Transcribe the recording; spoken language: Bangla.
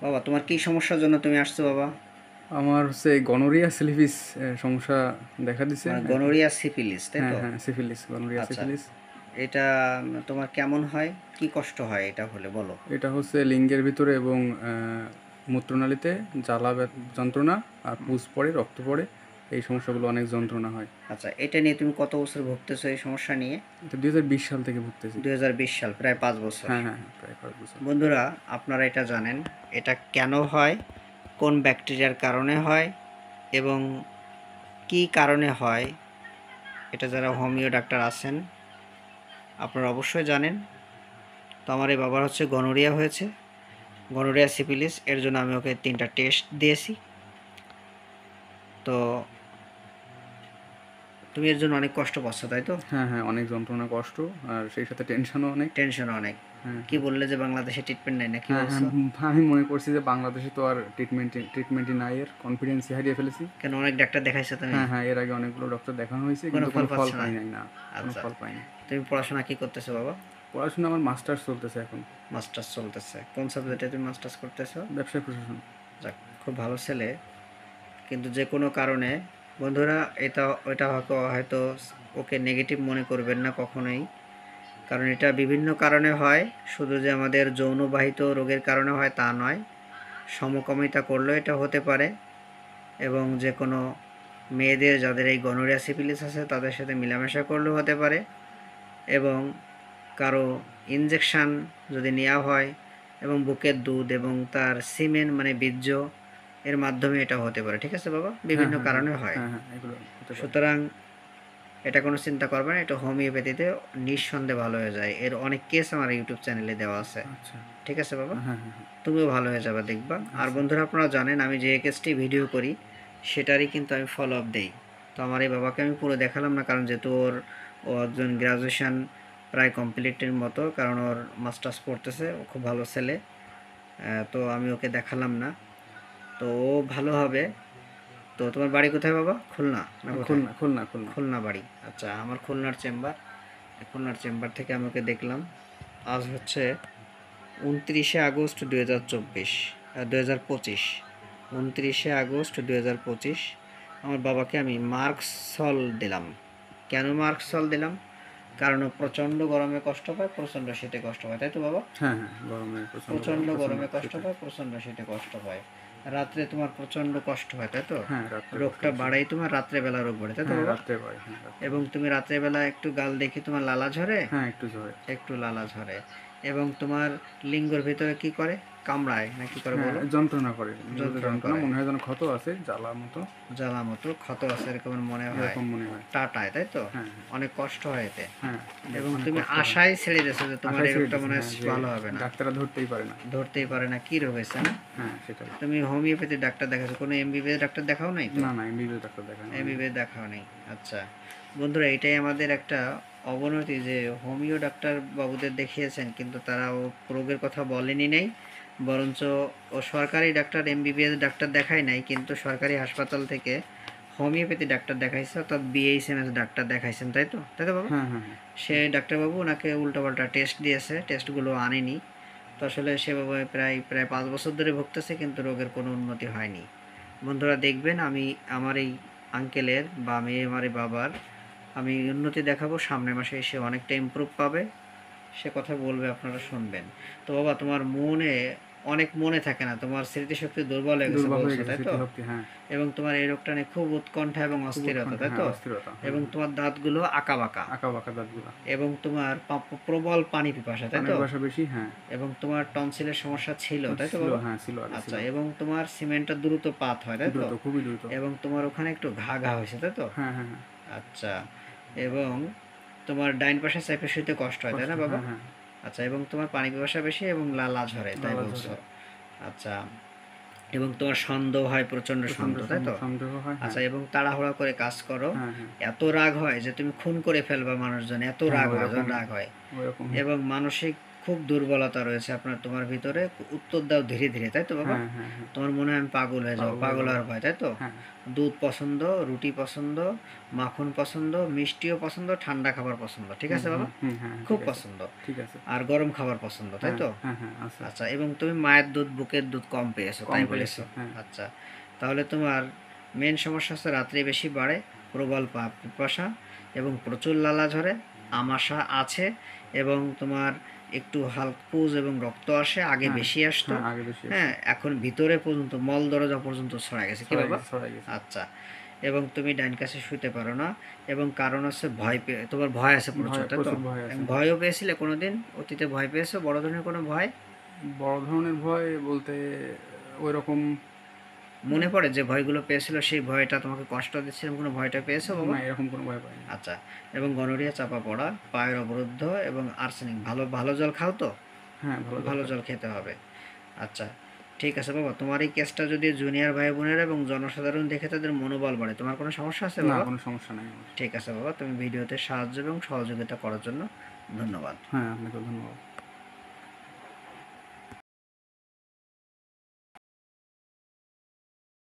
বাবা, তোমার কি সমস্যার জন্য তুমি আসছো বাবা? আমার হচ্ছে গনোরিয়া সিফিলিস সমস্যা দেখা দিছে মানে এখন। গনোরিয়া সিফিলিস, তাই হ্যাঁ তো? হ্যাঁ, সিফিলিস, গনোরিয়া আচ্ছা, সিফিলিস। এটা তোমার কেমন হয়, কি কষ্ট হয় এটা হলে বলো। এটা হচ্ছে লিঙ্গের ভিতরে এবং মূত্রনালীতে যন্ত্রণা, আর পুজ পড়ে, রক্ত পড়ে। এই সমস্যাগুলো অনেক যন্ত্রণা হয়। আচ্ছা, এটা নিয়ে তুমি কত বছর ভুগতেছো এই সমস্যা নিয়ে? এটা 2020 সাল থেকে ভুগতেছি। 2020 সাল, প্রায় 5 বছর। হ্যাঁ হ্যাঁ হ্যাঁ, প্রায় 5 বছর। বন্ধুরা, আপনারা এটা জানেন, এটা কেন হয়, কোন ব্যাকটেরিয়ার কারণে হয় এবং কি কারণে হয়, এটা যারা হোমিও ডাক্তার আছেন আপনারা অবশ্যই জানেন। তো আমার এই বাবার হচ্ছে গনোরিয়া হয়েছে, গনোরিয়া সিফিলিস। এর জন্য আমি ওকে 3টা টেস্ট দিয়েছি। তো তুমি এর জন্য অনেক কষ্ট পাচ্ছ, তাই তো? হ্যাঁ হ্যাঁ, অনেক যন্ত্রণা, কষ্ট, আর সেই সাথে টেনশনও অনেক। টেনশন অনেক। হ্যাঁ কি হ্যাঁ বললে যে বাংলাদেশে ট্রিটমেন্ট নেই না, কি হ্যাঁ হ্যাঁ, বলছো? আমি মনে করছি যে বাংলাদেশে তো আর ট্রিটমেন্টই নাই, এর কনফিডেন্সই হারিয়ে ফেলেছি। কেন, অনেক ডাক্তার দেখাইছো তুমি? হ্যাঁ হ্যাঁ, এর আগে অনেকগুলো ডক্টর দেখানো হয়েছে, কোনো কিন্তু ফল কোনো ফল পাচ্ছ না? পাই নাই, না। কোনো আচ্ছা, ফল পাইনি। তুমি পড়াশোনা কি করতেছো বাবা? পড়াশোনা আমার মাস্টার্স চলতেছে এখন। মাস্টার্স চলতেছে? কোন সাবজেক্টে তুমি মাস্টার্স করতেছো? ব্যবসায় প্রশাসন। যাক, খুব ভালো ছেলে। কিন্তু যে কোনো কারণে, বন্ধুরা, এটা ওইটা হয়তো হয়তো ওকে নেগেটিভ মনে করবেন না কখনোই। কারণ এটা বিভিন্ন কারণে হয়, শুধু যে আমাদের যৌনবাহিত রোগের কারণে হয় তা নয়। সমকামিতা করলেও এটা হতে পারে, এবং যে কোনো মেয়েদের যাদের এই গনোরিয়া সিফিলিস আছে তাদের সাথে মেলামেশা করলেও হতে পারে, এবং কারো ইনজেকশান যদি নেওয়া হয়, এবং বুকের দুধ এবং তার সিমেন মানে বীর্য এর মাধ্যমে এটা হতে পারে। ঠিক আছে বাবা, হ্যাঁ বিভিন্ন হ্যাঁ হ্যাঁ কারণে হয়। হ্যাঁ হ্যাঁ, এগুলো হতে পারে। সুতরাং এটা কোনো চিন্তা করবে না, এটা হোমিওপ্যাথিতে নিঃসন্দেহে ভালো হয়ে যায়। এর অনেক কেস আমার ইউটিউব চ্যানেলে দেওয়া আছে। আচ্ছা। ঠিক আছে বাবা, হ্যাঁ হ্যাঁ হ্যাঁ। তুমিও ভালো হয়ে যাবে দেখবা। আর আচ্ছা। বন্ধুরা, আপনারা জানেন আমি যে কেসটি ভিডিও করি সেটারই কিন্তু আমি ফলো আপ দেই। তো আমার এই বাবাকে আমি পুরো দেখালাম না, কারণ যেহেতু ও একজন গ্রাজুয়েশন প্রায় কমপ্লিটের মতো, কারণ ওর মাস্টার্স পড়তেছে, ও খুব ভালো ছেলে। তো আমি ওকে দেখালাম না। তো ও ভালো হবে। তো তোমার বাড়ি কোথায় বাবা, খুলনা না কোথায়? খুলনা খুলনা খুলনা। খুলনা বাড়ি। আচ্ছা, আমার খুলনার চেম্বার। খুলনার চেম্বার থেকে আমি ওকে দেখলাম। আজ হচ্ছে 29শে আগস্ট 2024, 2025। 29শে আগস্ট 2025 আমার বাবাকে আমি মার্কসল দিলাম। কেন মার্কসল দিলাম? কারণ ও প্রচণ্ড গরমে কষ্ট পায়, প্রচণ্ড শীতে কষ্ট পায়, তাই তো বাবা? হ্যাঁ হ্যাঁ, গরমে প্রচণ্ড গরম, প্রচণ্ড প্রচণ্ড গরমে কষ্ট শীতে। পায়, প্রচণ্ড শীতে কষ্ট পায়। রাত্রে তোমার প্রচণ্ড কষ্ট হয়, তাই তো? হ্যাঁ, রাত্রে কষ্ট রোগটা বেশি। বাড়াই তোমার রাত্রেবেলা রোগ বাড়ে, তাই তো হ্যাঁ, বাবা? রাত্রে পাই, হ্যাঁ রাত্রে এবং পাই। তুমি রাত্রেবেলা একটু গাল দেখে তোমার লালা ঝরে, হ্যাঁ, একটু ঝরে। একটু লালা ঝরে। এবং তোমার লিঙ্গর ভিতরে কি করে, কামড়ায় না কি করে হ্যাঁ, বলো? যন্ত্রণা করে, লিঙ্গতে যন্ত্রণা যন্ত্রণা, করে, মনে হয় যেন ক্ষত আছে, জ্বালা মতো। জ্বালা মতো ক্ষত আছে এরকম মনে হয়। এরকম মনে হয়। টাটায়, তাই তো? হ্যাঁ হ্যাঁ অনেক কষ্ট হয় এতে। হ্যাঁ, এবং অনেক তুমি কষ্ট হয়। আশায় ছেড়ে দিয়েছো যে তোমার আশায় এই ছেড়ে রোগটা দিয়েছি, মনে হয় হ্যাঁ, যে ভালো হবে না, ডাক্তাররা ধরতেই পারে না। ধরতেই পারে না কি রোগ হয়েছে না। হ্যাঁ, সেটাই। তুমি হোমিওপ্যাথি ডাক্তার দেখাচ্ছো, কোনো এমবিবিএস ডাক্তার দেখাও নাই তো? না না, এমবিবিএস ডাক্তার দেখানো হয়নি। এমবিবিএস দেখাও নেই। আচ্ছা, বন্ধুরা, এটাই আমাদের একটা অবনতি যে হোমিও ডাক্তার বাবুদের দেখিয়েছেন কিন্তু তারা ও রোগের কথা বলেনি নাই, বরঞ্চ ও সরকারি ডাক্তার এমবিবিএস ডাক্তার দেখায় নাই, কিন্তু সরকারি হাসপাতাল থেকে হোমিওপ্যাথি ডাক্তার দেখাইছে, অর্থাৎ বিএইচএমএস ডাক্তার দেখাইছেন, তাই তো? তাই তো বাবা? হ্যাঁ হ্যাঁ হ্যাঁ। সে ডাক্তারবাবু ওনাকে উল্টোপাল্টা টেস্ট দিয়েছে, টেস্টগুলো আনেনি। তো আসলে সে বাবা প্রায় প্রায় 5 বছর ধরে ভুগতেছে, কিন্তু রোগের কোনো উন্নতি হয়নি। বন্ধুরা দেখবেন, আমি আমার এই আঙ্কেলের বা আমি আমার এই বাবার আমি উন্নতি দেখাবো, সামনের মাসে এসে অনেকটা ইমপ্রুভ পাবে, সে কথা বলবে, আপনারা শুনবেন। তো বাবা, তোমার অনেক মনে থাকে না, তোমার স্মৃতিশক্তি দুর্বল হয়ে গেছে দুর্বল হয়ে বলছো, গেছে তাই তো? স্মৃতিশক্তি, হ্যাঁ। এবং তোমার এই রোগটা নিয়ে খুব উৎকণ্ঠা এবং খুব অস্থিরতা, উৎকণ্ঠা, তাই হ্যাঁ, তো? অস্থিরতা, হ্যাঁ এবং হ্যাঁ। তোমার দাঁতগুলো আঁকা বাঁকা, আঁকা বাঁকা দাঁতগুলা। এবং তোমার প্রবল পানি পিপাসা, তাই পানির তো? বাসা বেশি, হ্যাঁ। এবং তোমার টনসিলের সমস্যা ছিল, তাই তো ছিল, বাবা? হ্যাঁ ছিল, আগে ছিল। আচ্ছা, এবং তোমার সিমেন্টটা দ্রুত পাত হয়, তাই তো? দ্রুত, খুবই দ্রুত। এবং তোমার ওখানে একটু ঘা ঘা হয়েছে, তাই তো? হ্যাঁ হ্যাঁ হ্যাঁ। আচ্ছা, এবং তোমার ডাইন পাশে চেপে শুইতে কষ্ট হয়, তাই কষ্ট, না বাবা? হ্যাঁ হ্যাঁ। আচ্ছা, এবং তোমার পানি পিপাসা বেশি এবং লালা ঝরে, তাই লালা ঝরে। বলছো? আচ্ছা, এবং তোমার সন্দেহ হয়, প্রচণ্ড প্রচণ্ড সন্দেহ, তাই তো? সন্দেহ হয়, হ্যাঁ। আচ্ছা, এবং তাড়াহুড়া করে কাজ করো, হ্যাঁ হ্যাঁ। এত রাগ হয় যে তুমি খুন করে ফেলবা মানুষজন, এত হ্যাঁ, রাগ ওই হয়, যখন রকমই। রাগ হয়। ওই রকমই। এবং মানসিক খুব দুর্বলতা রয়েছে তোমার ভিতরে, উত্তর দাও ধীরে ধীরে, তাই তো বাবা? হ্যাঁ হ্যাঁ হ্যাঁ। তোমার মনে হয় আমি পাগল হয়ে যাবো, পাগল হয়ে পাগল যাবো। আর ভয়, তাই তো? হ্যাঁ দুধ পছন্দ, রুটি পছন্দ, মাখন পছন্দ, মিষ্টিও পছন্দ, ঠান্ডা খাবার পছন্দ, ঠিক হুম আছে হুম বাবা? হুম, হ্যাঁ খুব ঠিক আছে। পছন্দ। ঠিক আছে। আর গরম খাবার পছন্দ, তাই হ্যাঁ তো? হ্যাঁ হ্যাঁ আছে। আচ্ছা, এবং তুমি মায়ের দুধ, বুকের দুধ কম পেয়েছো, কম তাই পেয়েছি, বলেছো? হ্যাঁ। আচ্ছা, তাহলে তোমার মেন সমস্যা হচ্ছে রাত্রে বেশি বাড়ে, প্রবল পিপাসা এবং প্রচুর লালা ঝরে, আমাশা আছে, এবং তোমার একটু হালকা পুজ এবং রক্ত আসে, আগে হ্যাঁ বেশি আসতো। হ্যাঁ আগে বেশি হ্যাঁ, আসতো। এখন ভিতরে পর্যন্ত মল দরজা পর্যন্ত ছড়ায় গেছে, কি ছড়াই বাবা? গেছে, ছড়াই গেছে। আচ্ছা, এবং তুমি ডাইন কাছে শুতে পারো না, এবং কারণ হচ্ছে ভয় পেয়ে, তোমার ভয় আছে প্রচুর, ভয়, তাই তো? প্রচুর ভয় এবং আছে। ভয়ও পেয়েছিলে কোনোদিন? অতীতে ভয় পেয়েছো, বড় ধরনের কোনো ভয়? বড় ধরনের ভয় বলতে ওই রকম মনে পড়ে যে ভয়গুলো পেয়েছিল, সেই ভয়টা তোমাকে কষ্ট দিচ্ছিল, কোনো ভয়টা পেয়েছো বাবা? না, এরকম কোনো ভয় পাইনি। আচ্ছা, এবং গনোরিয়া চাপা পড়া, পায়ের অবরুদ্ধ এবং আর্সেনিক, ভালো ভালো জল খাও তো? হ্যাঁ ভালো ভালো দরকার। জল খেতে হবে। আচ্ছা, ঠিক আছে বাবা, তোমার এই কেসটা যদি জুনিয়র ভাই বোনেরা এবং জনসাধারণ দেখে তাদের মনোবল বাড়ে, তোমার কোনো সমস্যা আছে না, বাবা? কোনো সমস্যা নাই আমার। ঠিক আছে বাবা, তুমি ভিডিওতে সাহায্য এবং সহযোগিতা করার জন্য ধন্যবাদ। হ্যাঁ আপনাকে ধন্যবাদ।